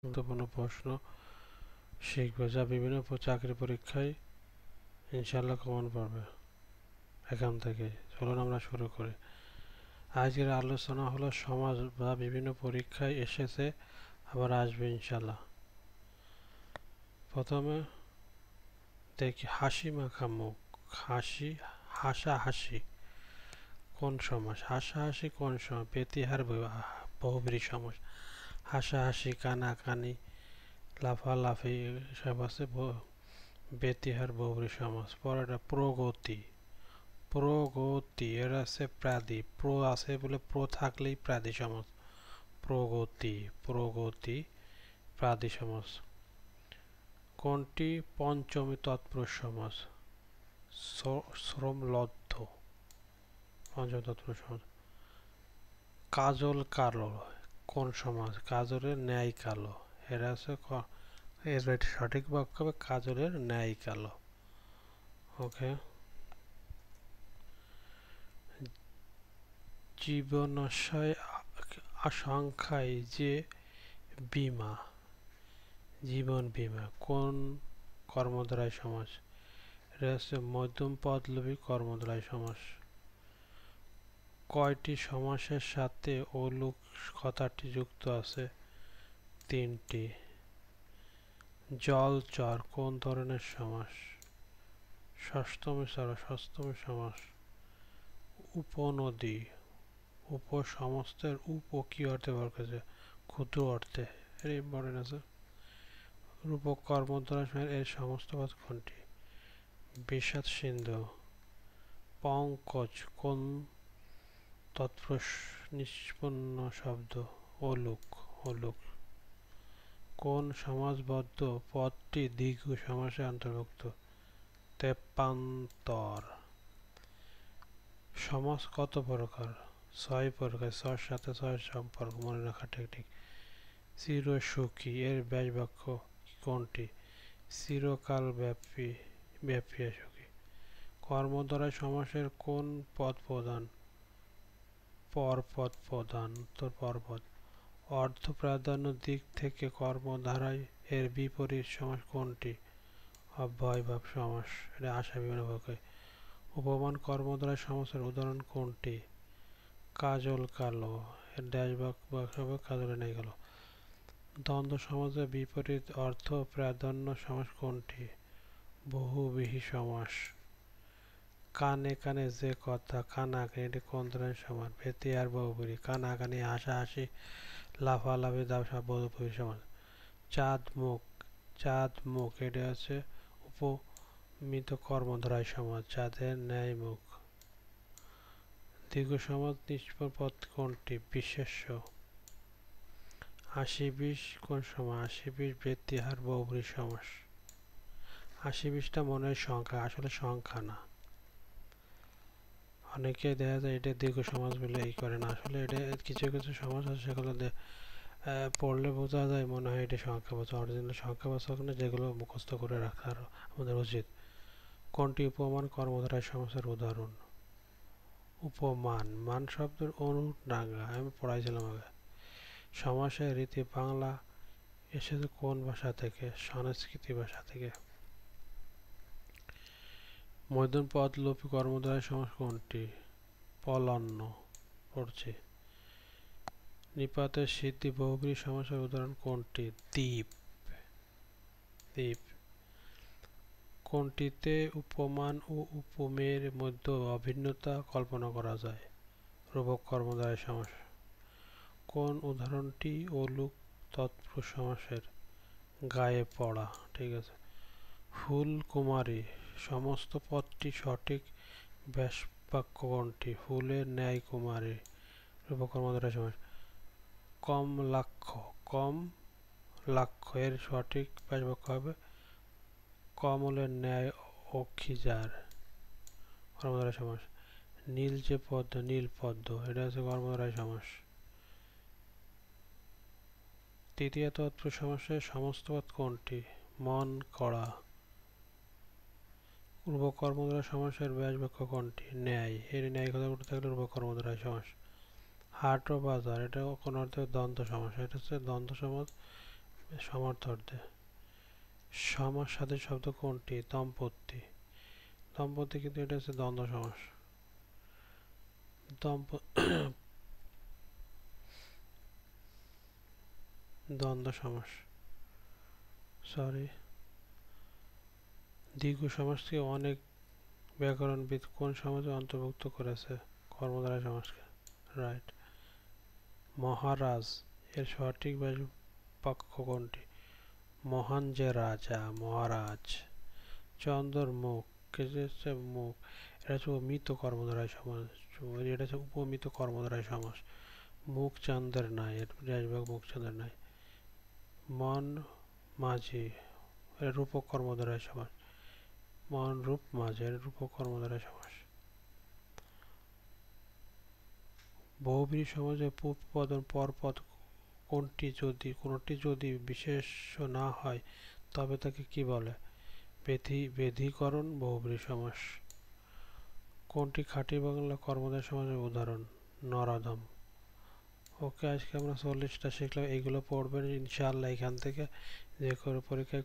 গুরুত্বপূর্ণ প্রশ্ন শিখবে যা বিভিন্ন চাকরি পরীক্ষায় ইনশাল্লাহ কমন পাবে এখান থেকে। চলুন আমরা শুরু করি। আজকের আলোচনা হলো সমাজ বা বিভিন্ন পরীক্ষায় এসেছে, আবার আসবে ইনশাল্লাহ। প্রথমে দেখি হাসি মাখা মুখ। হাসাহাসি কোন সমাস? হাসাহাসি কোন সমাস? বেতিহার বহুব্রীহি সমাস। হাসাহাসি, কানাকানি, লাফালাফি সব আছে বেতিহার বহুব্রীহি সমাস। পরেরটা প্রগতি। প্রগতি এর আছে প্রাদি। প্র আছে বলে প্র থাকলেই প্রাদি সমাস। প্রগতি, প্রগতি প্রাদি সমাস। কোনটি পঞ্চমী তৎপুরুষ সমাস? শ্রমলব্ধ পঞ্চম তৎপুরুষ সমাস। কাজল কালো কোন সমাস? কাজলের ন্যায় কালো। এর আছে এর সঠিক বাক্য হবে কাজলের ন্যায় কালো। ওকে। জীবনাশয় আশঙ্কায় যে বীমা, জীবন বীমা কোন কর্মধারয় সমাস? এটা হচ্ছে মধ্যম পদলোভী কর্মধারয় সমাস। কয়টি সমাসের সাথে অলুক কথাটি যুক্ত আছে? তিনটি। জলচর কোন ধরনের সমাস? ষষ্ঠমী সমাস। উপনদী, সমস্তের কি অর্থে ব্যবহার করেছে? ক্ষুদ্র অর্থে। এর ইম্পর্টেন্ট আছে। রূপক কর্মধারয় এর সমস্ত পদ কোনটি? বিষাদ সিন্ধু। পঙ্কজ কোন তৎপুরুষ নিষ্পন্ন শব্দ? অলুক, অলুক। কোন সমাসবদ্ধ পদটি দ্বিগু সমাসে অন্তর্ভুক্ত? তেপান্তর। সমাস কত প্রকার? 6 প্রকার। 6 সাথে 6 সম্পর্ক মনে রাখা টেকনিক। চিরসুখী এর ব্যাস বাক্য কোনটি? চিরকাল ব্যাপী সুখী। কর্মধারয় সমাসের কোন পদ প্রধান? পরপদ প্রধান। উত্তর পরপদ। অর্থ প্রাধান্য দিক থেকে কর্মধারয় এর বিপরীত সমাস কোনটি? অব্যয়ভাব সমাস। এটা আশা বিভিন্ন বাক্য। উপমান কর্মধারয় সমাসের উদাহরণ কোনটি? কাজল কালো। এর ড্যাশ বাক্য হবে কাজলের ন্যায় কালো। দ্বন্দ্ব সমাসের বিপরীত অর্থ প্রাধান্য সমাস কোনটি? বহুব্রীহি সমাস। কানে কানে যে কথা, কানাকানি এটি কোন ধরনের সমাস? বেতিয়ার বহুব্রীহি। কানাকানি, হাসাহাসি, লাফালাফি বহুব্রীহি সমাস। চাঁদ মুখ, চাঁদ মুখ এটি আছে উপমিত কর্মধারয় সমাস। চাঁদের ন্যায় মুখ। দ্বিগু সমাস নিষ্পন্ন পদ কোনটি? বিশেষ্য। 80-20 কোন সমাস? 80-20 বেতিহার বহুব্রীহি সমাস। 80-20টা মনের সংখ্যা, আসলে সংখ্যা না। অনেকে দেখা যায় এটা দ্বিগু সমাস বলে করে না, আসলে এটা কিছু কিছু সমাস আছে সেগুলো পড়লে বোঝা যায় মনে হয় এটা সংখ্যাবাচক। অরিজিনাল সংখ্যাবাচক না, যেগুলো মুখস্থ করে রাখার আমাদের উচিত। কোনটি উপমান কর্মধারয় সমাসের উদাহরণ? উপমান মান শব্দের অনুরাঙা, আমি পড়াইছিলাম আগে। সমাসের রীতি বাংলা এসেছে কোন ভাষা থেকে? সংস্কৃতি ভাষা থেকে। মধ্যম পদলোপী কর্মধারয় সমাস কোনটি? পলন্ন। পড়ছি। নিপাতের সিদ্ধি বহুব্রীহি সমাসের উদাহরণ কোনটি? দ্বীপ, দ্বীপ। কোনটিতে উপমান ও উপমেয়ের মধ্যে অভিন্নতা কল্পনা করা যায়? রূপক কর্মধারয় সমাস। কোন উদাহরণটি অলুক তৎপুরুষ সমাসের? গায়ে পড়া। ঠিক আছে। ফুল কুমারী সমস্ত পদটি সঠিক ব্যাস বাক্য কোনটি? ফুলের ন্যায় কুমারী। রূপক কর্মধারয় সমাস। কমলাক্ষ, কমলাক্ষ এর সঠিক ব্যাস বাক্য হবে কমলের ন্যায় অখিজার। কর্মধারয় সমাস। নীলচে পদ্ম, নীল পদ্ম এটা হচ্ছে কর্মধারয় সমাস। তৃতীয় তৎপুরুষ সমাসের সমস্ত পদ কোনটি? মন করা। রূপক কর্মধারয় সমাসের ব্যাস বাক্য কোনটি? ন্যায়। এর ন্যায় কথা বলতে থাকলে রূপক কর্মধারয় সমাস। হাট ও বাজার এটা কোন অর্থে দ্বন্দ্ব সমাস। এটা হচ্ছে দ্বন্দ্ব সমাস। সমর্থকদের। সমাস সাথে শব্দ কোনটি? দম্পতি। দম্পতি কিন্তু এটা হচ্ছে দ্বন্দ্ব সমাস। দ্বন্দ্ব সমাস, সরি। দ্বিগু সমাসকে অনেক ব্যাকরণবিদ কোন সমাজে অন্তর্ভুক্ত করেছে? কর্মধারয় সমাসকে। রাইট। মহারাজ এর সঠিক বাক্য কোনটি? মহান যে রাজা, মহারাজ। চন্দ্রর মুখ, হচ্ছে মুখ, এটা হচ্ছে অমিত কর্মধারয় সমাস। এটা হচ্ছে উপমিত কর্মধারয় সমাস। মুখ চাঁদের নাই, এর রাজভাগ মুখ চাঁদের নাই। মন মাঝি, এটা রূপক কর্মধারয় সমাস। মন রূপ মাঝি, এটা রূপক কর্মধারয় সমাস। বহুব্রীহি সমাজে পূর্বপদ পরপদ কোনটি যদি বিশেষ্য না হয় তবে তাকে কি বলে? বেধিকরণ বহুব্রীহি সমাস। কোনটি খাঁটি বাংলা কর্মধারয় সমাসের উদাহরণ? নরাধম। ওকে, আজকে আমরা 40টা শিখলাম। এইগুলো পড়বেন ইনশাআল্লাহ এখান থেকে, যে কোনো পরীক্ষায়